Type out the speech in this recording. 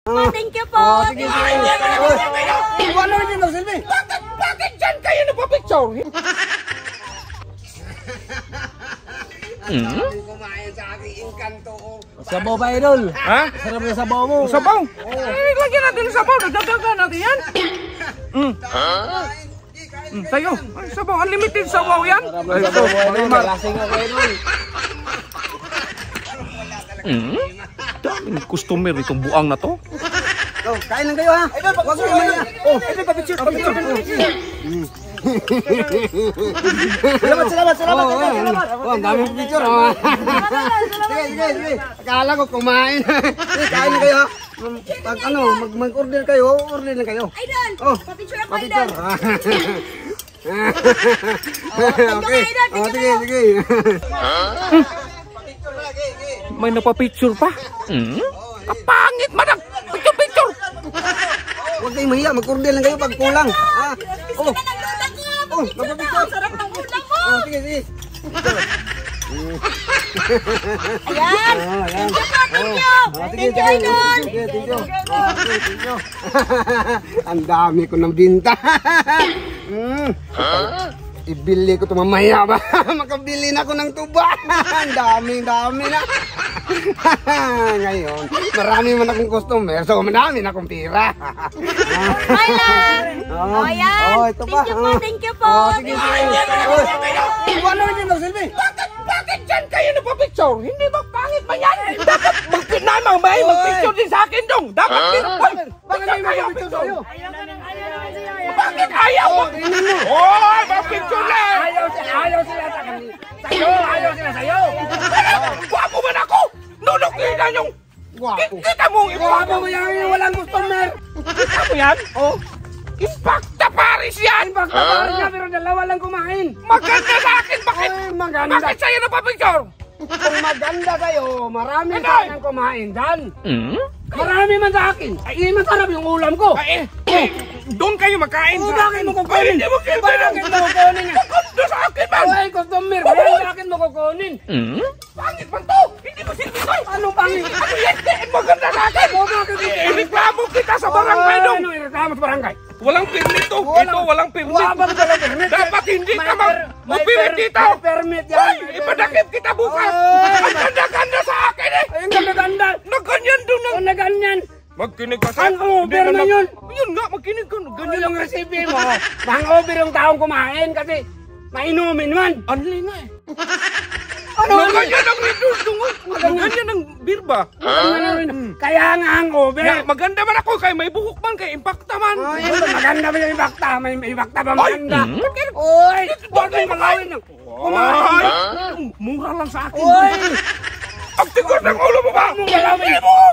Thank you po. Sige, sige. Wala na dyan, Silvi. Bakit dyan kayo nagpa-picture? Kumain sa aking engkanto. Sabaw ba, Idol? Ha? Sarap na sabaw mo. Sabaw? Eh, lagyan natin ng sabaw. Nagdadagan natin yan. Tayo. Ay, sabaw. Unlimited sabaw yan. Sarap na sabaw mo, Idol. Lasing ako, Idol. Daming customer itong buang na to. Kain lang kayo, ha? Idol, wag mo naman. Idol, pa-picture. Salamat. Ang daming picture, ha? Sige. Akala ko kumain. Kain na kayo, ha? Pag mag-order kayo, order na kayo. Idol, pa-picture ako, Idol. Okay. Sige. May napapicture pa? Kapangit man ang picture. Huwag kayong mahiya, mag-order lang kayo pag kulang. Magpapicture. Sarap ng ulam mo. Sige. Ayan. Thank you, Idol. Thank you. Ang dami ko ng binta. Ibili ko ito mamaya ba? Makabili na ako ng tuba. Ang dami na. Ngayon, marami man akong customer, so marami na akong pira. Bye lang. Ayan. Ito pa. Thank you po. Sige. Wala na dyan, Silvi. Bakit dyan kayo nagpa-picture? Hindi ba pangit ba yan? Dapat mag-picture din sa akin dong. Dapat din. Bakit may mag-picture sa'yo? Bakit ayaw mo? Oy, mag-picture lang. Ayaw sila sa'yo. Wapo man ako. Nunukina yung... Kita mo ang Wapo mo yan, walang customer. Kita mo yan? Impacta Paris yan. Pero dalawa lang kumain. Maganda sa akin. Bakit? Maganda. Bakit sa'yo napapicture? Kung maganda kayo, marami sanang kumain dyan. Marami man sa akin. Ay, masarap yung ulam ko. Doon kayo makain sa Bakit mo kukunin? Hindi mo kayo Bakit mo kukunin? Maganda sa akin man. Ay, customer, bakit mo kukunin? Pangit man to. Hindi mo silbi ko. Anong pangit? Ano yan? Maganda sa akin. Ireklamo kita sa barangay dong. Ano ireklamo sa barangay? Walang permit to. Ito, walang permit. Walang permit. Dapat hindi ka mag-permit dito. May permit yan. Ipadakip kita bukas. Ang ganda-ganda sa akin eh. Ay, ang ganda-ganda. Naganyan doon na. O na ganyan. Magkinig ka sa... Ang over na yun. Yun nga, magkinig ka. Ganyan yung recipe mo. Mang-over yung taong kumain kasi mainumin man. Anli nga eh. Ano? Ganyan ang reduce dong. Ganyan ang birba. Kaya nga ang over. Maganda man ako kay may buhok man kay impacta man. Ay, maganda ba yung ibakta? May ibakta ba maganda? Uy! Huwag mong kalawin. Kumain. Mura lang sa akin. Uy! Ang tigot ng ulo mo ba? Huwag mong kalawin. Hindi mo!